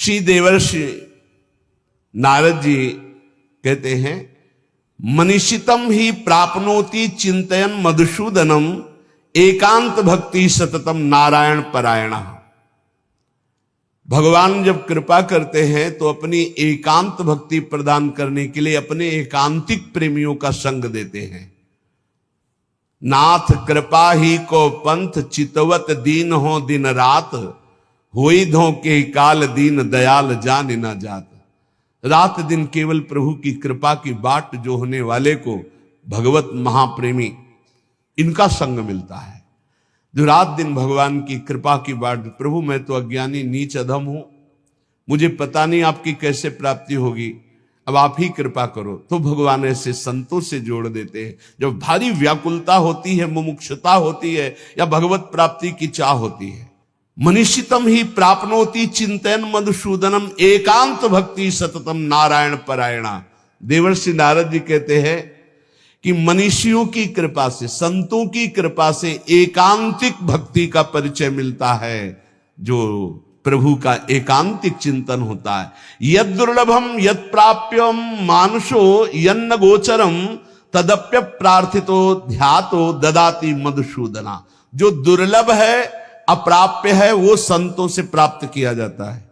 श्री देवर्षि नारद जी कहते हैं, मनीषितम ही प्राप्नोति चिंतयन मधुसूदनम एकांत भक्ति सततम नारायण परायण। भगवान जब कृपा करते हैं तो अपनी एकांत भक्ति प्रदान करने के लिए अपने एकांतिक प्रेमियों का संग देते हैं। नाथ कृपा ही को पंथ चितवत दीन हो दिन रात, होई धो के काल दीन दयाल जान न जात। रात दिन केवल प्रभु की कृपा की बाट जो होने वाले को भगवत महाप्रेमी इनका संग मिलता है। जो रात दिन भगवान की कृपा की बाट, प्रभु मैं तो अज्ञानी नीच अधम हूं, मुझे पता नहीं आपकी कैसे प्राप्ति होगी, अब आप ही कृपा करो। तो भगवान ऐसे संतों से जोड़ देते हैं। जब भारी व्याकुलता होती है, मुमुक्षुता होती है या भगवत प्राप्ति की चाह होती है, मनीषितम ही प्राप्नोति चिंतन मधुसूदनम एकांत भक्ति सततम नारायण परायणा। देवर्षि नारद जी कहते हैं कि मनीषियों की कृपा से, संतों की कृपा से एकांतिक भक्ति का परिचय मिलता है, जो प्रभु का एकांतिक चिंतन होता है। यद दुर्लभम यद प्राप्यम मानुषो यन्न गोचरम तदप्य प्रार्थितो ध्यातो ददाति मधुसूदना। जो दुर्लभ है, अप्राप्य है, वो संतों से प्राप्त किया जाता है।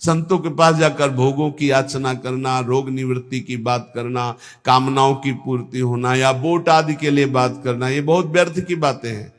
संतों के पास जाकर भोगों की याचना करना, रोग निवृत्ति की बात करना, कामनाओं की पूर्ति होना या वोट आदि के लिए बात करना, ये बहुत व्यर्थ की बातें हैं।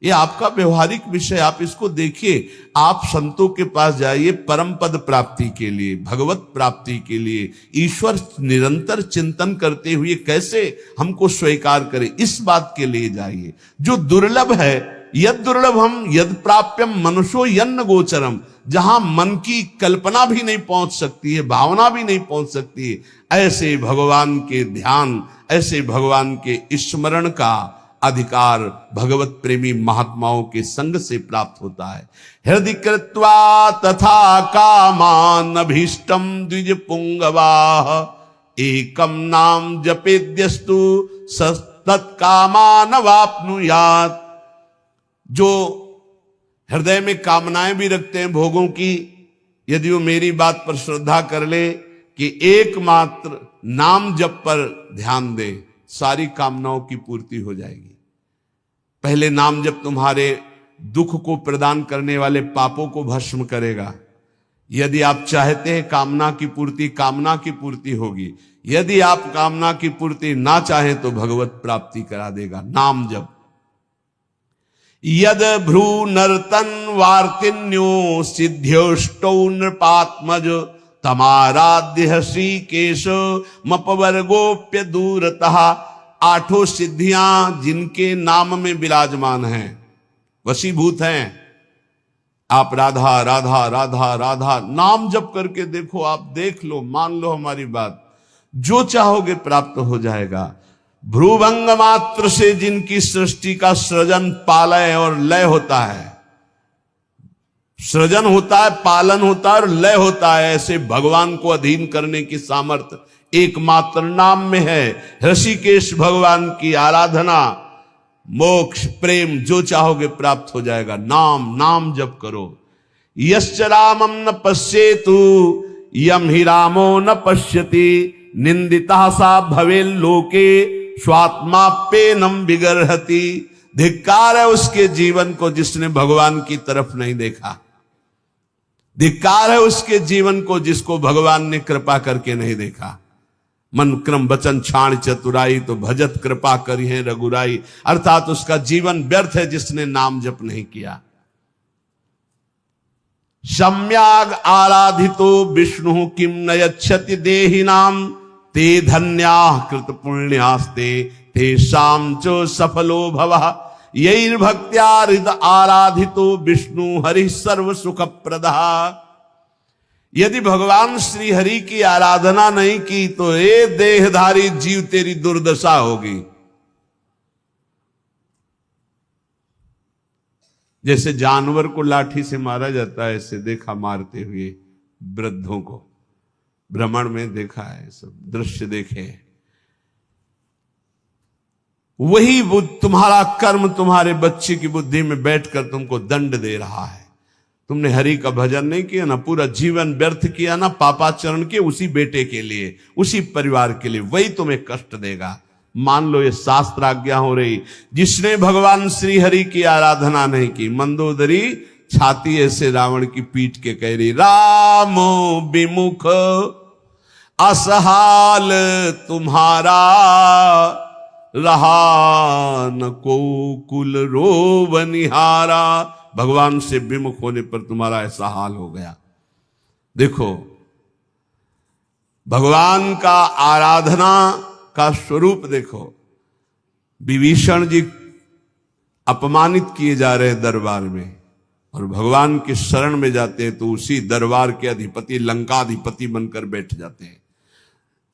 ये आपका व्यवहारिक विषय, आप इसको देखिए। आप संतों के पास जाइए परम पद प्राप्ति के लिए, भगवत प्राप्ति के लिए, ईश्वर निरंतर चिंतन करते हुए कैसे हमको स्वीकार करे, इस बात के लिए जाइए। जो दुर्लभ है, यद दुर्लभम यद प्राप्यम मनुष्यो यन्न गोचरम, जहां मन की कल्पना भी नहीं पहुंच सकती है, भावना भी नहीं पहुंच सकती है, ऐसे भगवान के ध्यान, ऐसे भगवान के स्मरण का अधिकार भगवत प्रेमी महात्माओं के संग से प्राप्त होता है। हृदय कृत्वा तथा कामान अभीष्टम द्विज पुंगवाह, एकम नाम जपेद्यस्तु तत्कामान वाप्नुयात्। जो हृदय में कामनाएं भी रखते हैं भोगों की, यदि वो मेरी बात पर श्रद्धा कर ले कि एकमात्र नाम जप पर ध्यान दे, सारी कामनाओं की पूर्ति हो जाएगी। पहले नाम जप तुम्हारे दुख को प्रदान करने वाले पापों को भस्म करेगा। यदि आप चाहते हैं कामना की पूर्ति, कामना की पूर्ति होगी। यदि आप कामना की पूर्ति ना चाहें तो भगवत प्राप्ति करा देगा नाम जप। यद भ्रू नर्तन वार्तिन्यो सिद्ध्योष्टौ नृपात्मज, तमाराध्य श्रीकेश मपवर्गोप्य दूरतः। आठों सिद्धियां जिनके नाम में विराजमान हैं, वशीभूत हैं। आप राधा राधा राधा राधा नाम जप करके देखो, आप देख लो, मान लो हमारी बात, जो चाहोगे प्राप्त हो जाएगा। भ्रूभंग मात्र से जिनकी सृष्टि का सृजन, पालय और लय होता है, सृजन होता है, पालन होता है और लय होता है, ऐसे भगवान को अधीन करने की सामर्थ्य एकमात्र नाम में है। ऋषिकेश भगवान की आराधना, मोक्ष, प्रेम जो चाहोगे प्राप्त हो जाएगा। नाम नाम जप करो। यश्च रामम न पश्येतु यम ही रामो न पश्यति, निंदिता सा भवे लोके स्वात्माप्येनम विगर्हति। धिक्कार है उसके जीवन को जिसने भगवान की तरफ नहीं देखा। धिक्कार है उसके जीवन को जिसको भगवान ने कृपा करके नहीं देखा। मन क्रम वचन छाण चतुराई, तो भजत कृपा करी है रघुराई। अर्थात उसका जीवन व्यर्थ है जिसने नाम जप नहीं किया। सम्याग आराधितो विष्णु किम न यच्छति देहिनाम, ते धन्याः कृत पुण्यास्ते तेषां च सफलो भवः। यैर्भक्त्या हृदय आराधितो विष्णु हरि सर्व सुख प्रदः। यदि भगवान श्री हरि की आराधना नहीं की तो ये देहधारी जीव तेरी दुर्दशा होगी। जैसे जानवर को लाठी से मारा जाता है, ऐसे देखा मारते हुए वृद्धों को, भ्रमण में देखा है, सब दृश्य देखे। वही तुम्हारा कर्म तुम्हारे बच्चे की बुद्धि में बैठकर तुमको दंड दे रहा है। तुमने हरि का भजन नहीं किया ना, पूरा जीवन व्यर्थ किया ना पापाचरण के उसी बेटे के लिए, उसी परिवार के लिए, वही तुम्हें कष्ट देगा। मान लो ये शास्त्र आज्ञा हो रही। जिसने भगवान श्री हरि की आराधना नहीं की, मंदोदरी छाती ऐसे रावण की पीट के कह रही, रामो विमुख असहाल तुम्हारा, रहा न को कुल रोव निहारा। भगवान से विमुख होने पर तुम्हारा ऐसा हाल हो गया। देखो भगवान का आराधना का स्वरूप देखो। विभीषण जी अपमानित किए जा रहे दरबार में, और भगवान के शरण में जाते हैं तो उसी दरबार के अधिपति लंकाधिपति बनकर बैठ जाते हैं।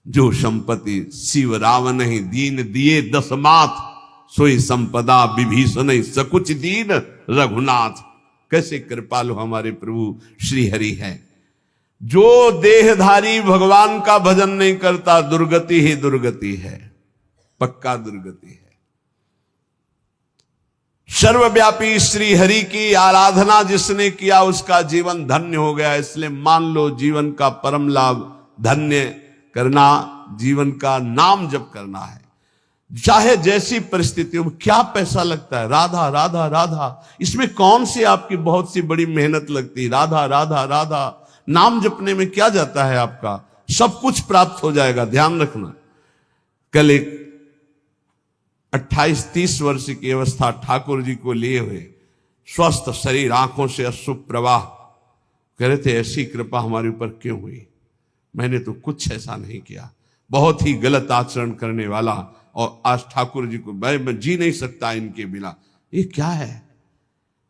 जो संपत्ति शिव रावण ही दीन दिए दसमात, सोई संपदा विभीषण सकुच दीन रघुनाथ। कैसे कृपालु हमारे प्रभु श्री हरि है। जो देहधारी भगवान का भजन नहीं करता, दुर्गति ही दुर्गति है, पक्का दुर्गति है। सर्वव्यापी श्री हरि की आराधना जिसने किया उसका जीवन धन्य हो गया। इसलिए मान लो जीवन का परम लाभ धन्य करना, जीवन का नाम जप करना है। चाहे जैसी परिस्थितियों में, क्या पैसा लगता है, राधा राधा राधा, इसमें कौन सी आपकी बहुत सी बड़ी मेहनत लगती है। राधा राधा राधा नाम जपने में क्या जाता है आपका, सब कुछ प्राप्त हो जाएगा। ध्यान रखना। कल एक 28-30 वर्ष की अवस्था ठाकुर जी को लिए हुए, स्वस्थ शरीर, आंखों से अशुभ प्रवाह, कह रहे थे ऐसी कृपा हमारे ऊपर क्यों हुई, मैंने तो कुछ ऐसा नहीं किया, बहुत ही गलत आचरण करने वाला, और आज ठाकुर जी को मैं जी नहीं सकता इनके बिना। ये क्या है,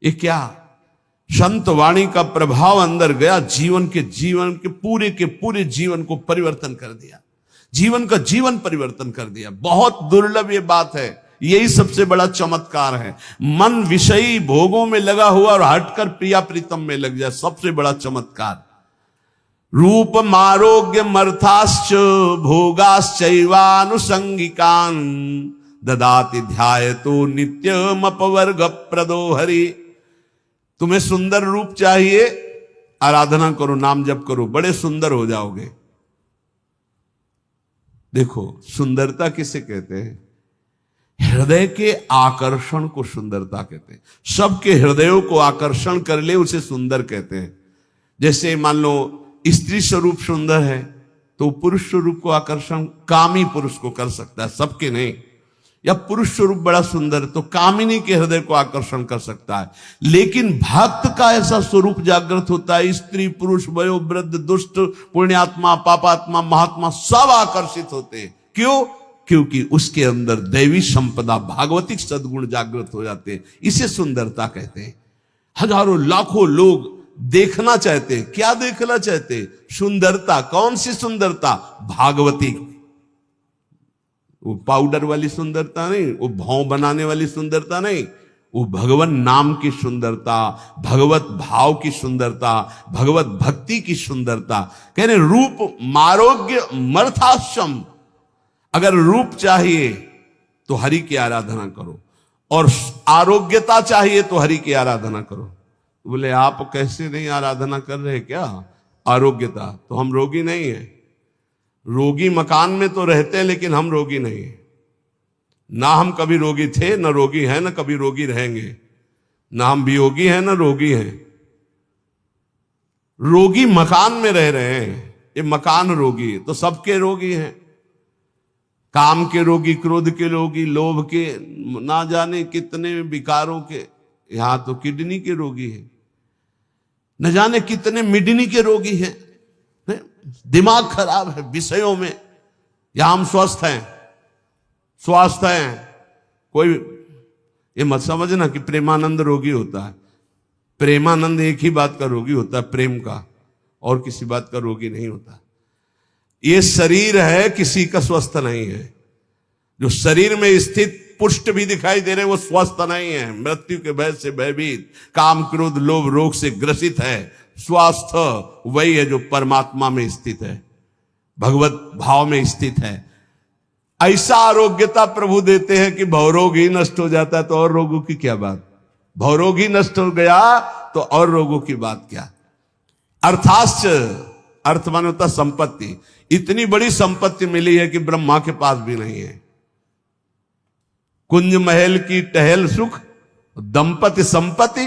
ये क्या संत वाणी का प्रभाव अंदर गया, जीवन के पूरे जीवन को परिवर्तन कर दिया, जीवन का जीवन परिवर्तन कर दिया। बहुत दुर्लभ ये बात है, यही सबसे बड़ा चमत्कार है। मन विषयी भोगों में लगा हुआ और हटकर प्रिया प्रीतम में लग जाए, सबसे बड़ा चमत्कार। रूप मारोग्य मर्थाश्च भोगाश्चैवानुसंगिकान् ददाति ध्यायतो नित्यम अपवर्ग प्रदो हरि। तुम्हें सुंदर रूप चाहिए, आराधना करो, नाम जप करो, बड़े सुंदर हो जाओगे। देखो सुंदरता किसे कहते हैं, हृदय के आकर्षण को सुंदरता कहते हैं। सबके हृदयों को आकर्षण कर ले उसे सुंदर कहते हैं। जैसे मान लो स्त्री स्वरूप सुंदर है तो पुरुष स्वरूप को आकर्षण कामी पुरुष को कर सकता है, सबके नहीं। या पुरुष स्वरूप बड़ा सुंदर तो कामिनी के हृदय को आकर्षण कर सकता है। लेकिन भक्त का ऐसा स्वरूप जागृत होता है, स्त्री पुरुष वयो वृद्ध दुष्ट पुण्यात्मा पापात्मा महात्मा सब आकर्षित होते हैं। क्यों? क्योंकि उसके अंदर दैवी संपदा भागवतिक सद्गुण जागृत हो जाते हैं। इसे सुंदरता कहते हैं। हजारों लाखों लोग देखना चाहते हैं। क्या देखना चाहते हैं? सुंदरता। कौन सी सुंदरता? भागवती। वो पाउडर वाली सुंदरता नहीं, वो भाव बनाने वाली सुंदरता नहीं, वो भगवान नाम की सुंदरता, भगवत भाव की सुंदरता, भगवत भक्ति की सुंदरता। कह रहे रूप मारोग्य मर्थाश्रम। अगर रूप चाहिए तो हरि की आराधना करो, और आरोग्यता चाहिए तो हरि की आराधना करो। बोले आप कैसे नहीं आराधना कर रहे क्या? आरोग्यता तो हम रोगी नहीं है। रोगी मकान में तो रहते हैं लेकिन हम रोगी नहीं है। ना हम कभी रोगी थे, ना रोगी हैं, ना कभी रोगी रहेंगे। ना हम वियोगी हैं, ना रोगी हैं। रोगी मकान में रह रहे हैं, ये मकान रोगी है। तो सबके रोगी हैं। काम के रोगी, क्रोध के रोगी, लोभ के, ना जाने कितने विकारों के। यहां तो किडनी के रोगी है, न जाने कितने मिडनी के रोगी हैं। दिमाग खराब है विषयों में। यहां हम स्वस्थ हैं, स्वास्थ्य हैं। कोई ये मत समझना कि प्रेमानंद रोगी होता है। प्रेमानंद एक ही बात का रोगी होता है, प्रेम का, और किसी बात का रोगी नहीं होता। ये शरीर है, किसी का स्वस्थ नहीं है। जो शरीर में स्थित पुष्ट भी दिखाई दे रहे हैं वो स्वस्थ नहीं है। मृत्यु के भय से भयभीत, काम क्रोध लोभ रोग से ग्रसित है। स्वास्थ्य वही है जो परमात्मा में स्थित है, भगवत भाव में स्थित है। ऐसा आरोग्यता प्रभु देते हैं कि भवरोग ही नष्ट हो जाता है, तो और रोगों की क्या बात। भवरोग ही नष्ट हो गया तो और रोगों की बात क्या। अर्थाश्च, अर्थ माने होता संपत्ति, इतनी बड़ी संपत्ति मिली है कि ब्रह्मा के पास भी नहीं है। कुंज महल की टहल सुख, दंपति संपत्ति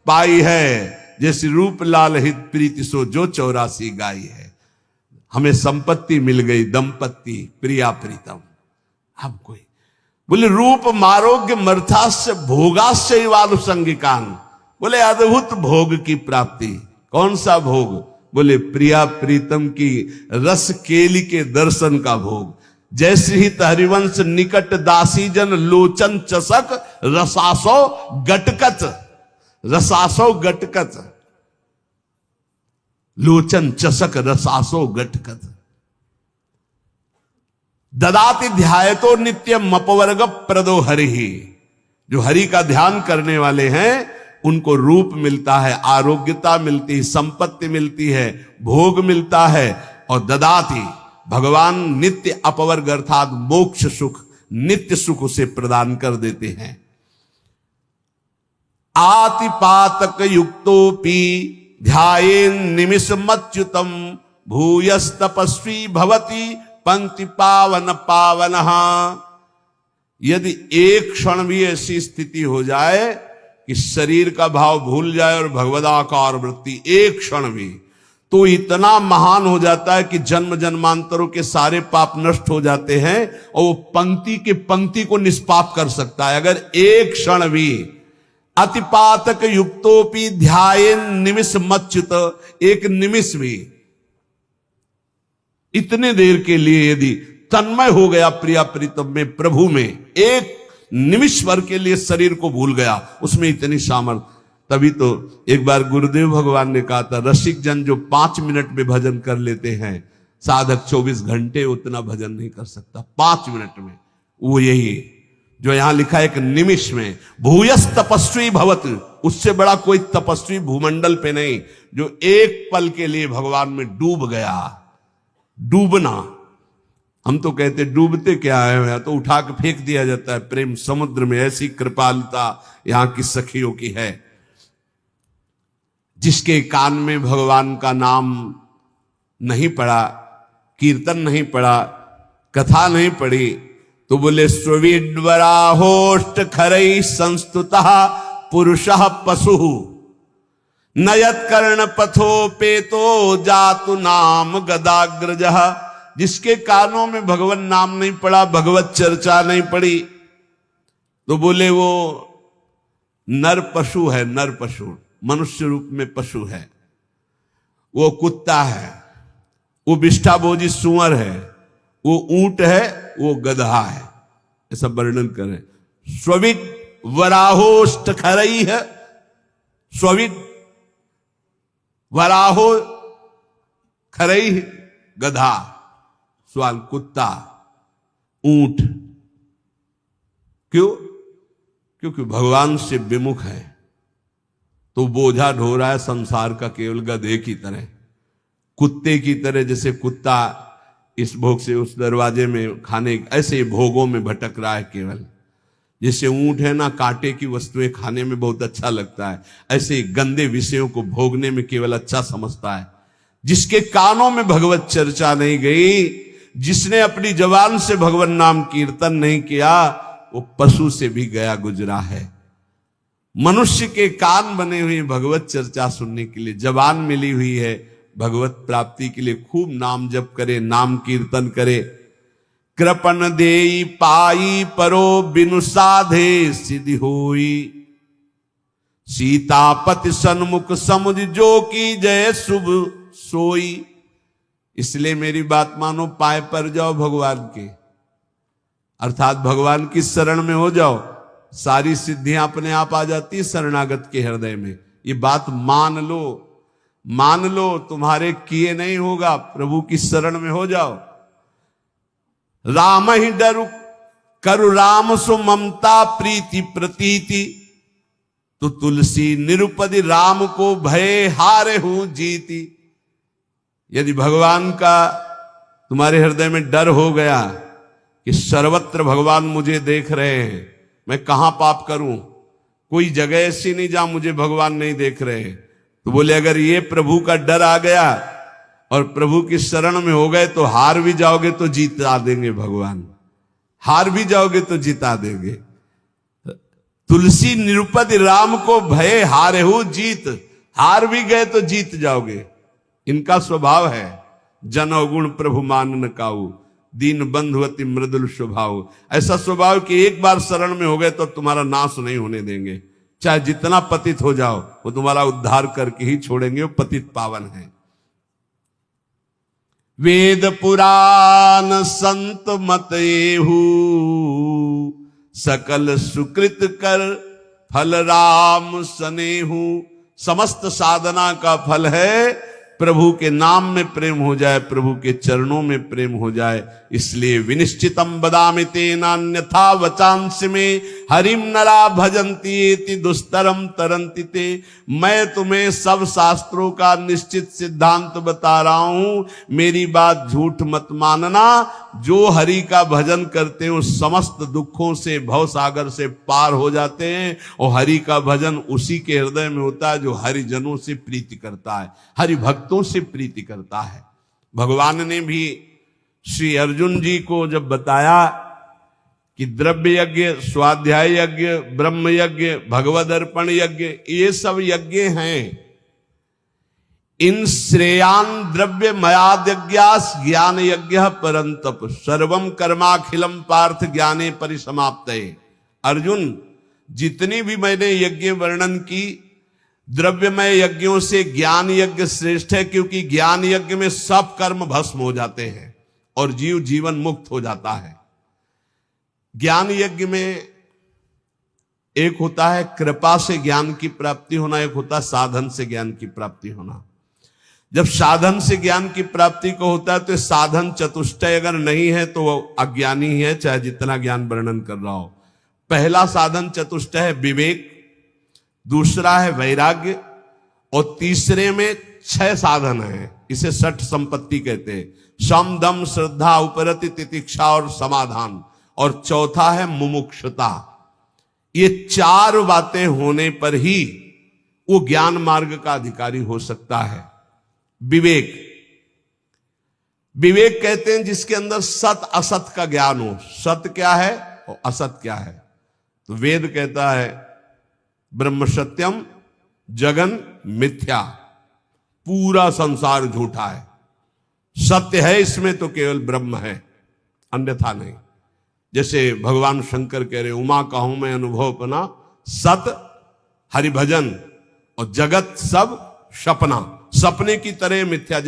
पाई है, जैसे रूप लाल हित प्रीति सो जो 84 गाई है। हमें संपत्ति मिल गई, दंपत्ति प्रिया प्रीतम। हम कोई बोले रूप मारोग्य मर्थास्य भोगास्य वालुसंगिकान, बोले अद्भुत भोग की प्राप्ति। कौन सा भोग? बोले प्रिया प्रीतम की रस केली के दर्शन का भोग। जैसे ही हरिवंश निकट दासी जन लोचन चसक रसासो गटकत, रसासो गटकत, लोचन चसक रसासो गटकत। ददाति ध्यायतो नित्यम अपवर्ग प्रदो हरि, जो हरि का ध्यान करने वाले हैं उनको रूप मिलता है, आरोग्यता मिलती है, संपत्ति मिलती है, भोग मिलता है। और ददाति भगवान नित्य अपवर्ग अर्थात मोक्ष सुख, नित्य सुख उसे प्रदान कर देते हैं। आतिपातक युक्तोपि ध्यायेन निमिषमच्युतम भूयस तपस्वी भवति पंक्ति पावन पावनः। यदि एक क्षण भी ऐसी स्थिति हो जाए कि शरीर का भाव भूल जाए और भगवदाकार वृत्ति, एक क्षण भी, तो इतना महान हो जाता है कि जन्म जन्मांतरों के सारे पाप नष्ट हो जाते हैं और वो पंक्ति के पंक्ति को निष्पाप कर सकता है। अगर एक क्षण भी अतिपातक युक्तोपि ध्यायेन निमिष मच्युत, एक निमिष भी, इतने देर के लिए यदि तन्मय हो गया प्रिया प्रीतम में, प्रभु में, एक निमिष भर के लिए शरीर को भूल गया, उसमें इतनी सामर्थ्य। तभी तो एक बार गुरुदेव भगवान ने कहा था, रसिक जन जो 5 मिनट में भजन कर लेते हैं, साधक 24 घंटे उतना भजन नहीं कर सकता 5 मिनट में। वो यही जो यहां लिखा है, एक निमिष में। भूयस तपस्वी भवत, उससे बड़ा कोई तपस्वी भूमंडल पे नहीं, जो एक पल के लिए भगवान में डूब गया। डूबना, हम तो कहते डूबते क्या है, तो उठा के फेंक दिया जाता है प्रेम समुद्र में। ऐसी कृपालुता यहां की सखियों की है। जिसके कान में भगवान का नाम नहीं पड़ा, कीर्तन नहीं पड़ा, कथा नहीं पड़ी, तो बोले स्वीडवराहोष्ट खरई संस्तुतः पुरुषः पशु नयत कर्ण पथो पेतो जातु नाम गदाग्रजः। जिसके कानों में भगवान नाम नहीं पड़ा, भगवत चर्चा नहीं पड़ी, तो बोले वो नर पशु है। नर पशु, मनुष्य रूप में पशु है, वो कुत्ता है, वो विष्ठाभोजी सुअर है, वो ऊंट है, वो गधा है, ऐसा वर्णन करें। स्विड वराहोष्ट खरई है, स्विड वराहो खरई गधा, स्वाल कुत्ता, ऊंट। क्यों? क्योंकि भगवान से विमुख है, तो बोझा ढो रहा है संसार का केवल गधे की तरह, कुत्ते की तरह। जैसे कुत्ता इस भोग से उस दरवाजे में खाने, ऐसे भोगों में भटक रहा है केवल। जैसे ऊंट है ना, कांटे की वस्तुएं खाने में बहुत अच्छा लगता है, ऐसे गंदे विषयों को भोगने में केवल अच्छा समझता है। जिसके कानों में भगवत चर्चा नहीं गई, जिसने अपनी जबान से भगवान नाम कीर्तन नहीं किया, वो पशु से भी गया गुजरा है। मनुष्य के कान बने हुए भगवत चर्चा सुनने के लिए, जबान मिली हुई है भगवत प्राप्ति के लिए। खूब नाम जप करे, नाम कीर्तन करे। कृपन देई पाई परो बिनु साधे सिद्धि होई, सीतापति सन्मुख समुझ जो की जय शुभ सोई। इसलिए मेरी बात मानो, पाए पर जाओ भगवान के, अर्थात भगवान की शरण में हो जाओ, सारी सिद्धियां अपने आप आ जाती है शरणागत के हृदय में। ये बात मान लो, मान लो, तुम्हारे किए नहीं होगा, प्रभु की शरण में हो जाओ। राम ही डरु करु राम सु ममता प्रीति प्रतीति, तो तुलसी निरुपदि राम को भय हारे हूं जीती। यदि भगवान का तुम्हारे हृदय में डर हो गया कि सर्वत्र भगवान मुझे देख रहे हैं, मैं कहां पाप करूं, कोई जगह ऐसी नहीं जहां मुझे भगवान नहीं देख रहे। तो बोले अगर ये प्रभु का डर आ गया और प्रभु की शरण में हो गए तो हार भी जाओगे तो जीता देंगे भगवान, हार भी जाओगे तो जीता देंगे। तुलसी निरुपति राम को भय हारेहु जीत, हार भी गए तो जीत जाओगे। इनका स्वभाव है जन अवगुण प्रभु मान न काऊ, दीन बंधु अति मृदुल स्वभाव। ऐसा स्वभाव कि एक बार शरण में हो गए तो तुम्हारा नाश नहीं होने देंगे, चाहे जितना पतित हो जाओ वो तुम्हारा उद्धार करके ही छोड़ेंगे, वो पतित पावन है। वेद पुराण संत मत एहू, सकल सुकृत कर फल राम सनेहू। समस्त साधना का फल है प्रभु के नाम में प्रेम हो जाए, प्रभु के चरणों में प्रेम हो जाए। इसलिए विनिश्चितम बदामि तेनान्यथा वचांसि में हरिम नरा भजन्ति एति दुस्तरम तरन्ति ते। मैं तुम्हें सब शास्त्रों का निश्चित सिद्धांत बता रहा हूं, मेरी बात झूठ मत मानना। जो हरि का भजन करते हैं उस समस्त दुखों से, भव सागर से पार हो जाते हैं। और हरि का भजन उसी के हृदय में होता है जो हरिजनों से प्रीति करता है, हरि भक्तों से प्रीति करता है। भगवान ने भी श्री अर्जुन जी को जब बताया कि द्रव्य यज्ञ, स्वाध्याय यज्ञ, ब्रह्म यज्ञ, भगवद अर्पण यज्ञ, ये सब यज्ञ हैं। इन श्रेयान द्रव्य मयाद यज्ञास ज्ञान यज्ञ परंतप सर्वम कर्माखिलम पार्थ ज्ञाने परिसमाप्तये। अर्जुन, जितनी भी मैंने यज्ञ वर्णन की, द्रव्यमय यज्ञों से ज्ञान यज्ञ श्रेष्ठ है, क्योंकि ज्ञान यज्ञ में सब कर्म भस्म हो जाते हैं और जीव जीवन मुक्त हो जाता है। ज्ञान यज्ञ में एक होता है कृपा से ज्ञान की प्राप्ति होना, एक होता है साधन से ज्ञान की प्राप्ति होना। जब साधन से ज्ञान की प्राप्ति को होता है तो साधन चतुष्टय अगर नहीं है तो वो अज्ञानी ही है, चाहे जितना ज्ञान वर्णन कर रहा हो। पहला साधन चतुष्टय है विवेक, दूसरा है वैराग्य, और तीसरे में 6 साधन है। इसे षट संपत्ति कहते हैं। सम दम श्रद्धा उपरति तितिक्षा और समाधान, और चौथा है मुमुक्षुता। ये 4 बातें होने पर ही वो ज्ञान मार्ग का अधिकारी हो सकता है। विवेक, विवेक कहते हैं जिसके अंदर सत असत का ज्ञान हो। सत्य क्या है और असत क्या है। तो वेद कहता है ब्रह्म सत्यम जगन मिथ्या, पूरा संसार झूठा है। सत्य है इसमें तो केवल ब्रह्म है, अन्यथा नहीं। जैसे भगवान शंकर कह रहे उमा कहूं मैं अनुभव अपना, सत हरिभजन और जगत सब सपना, सपने की तरह मिथ्या।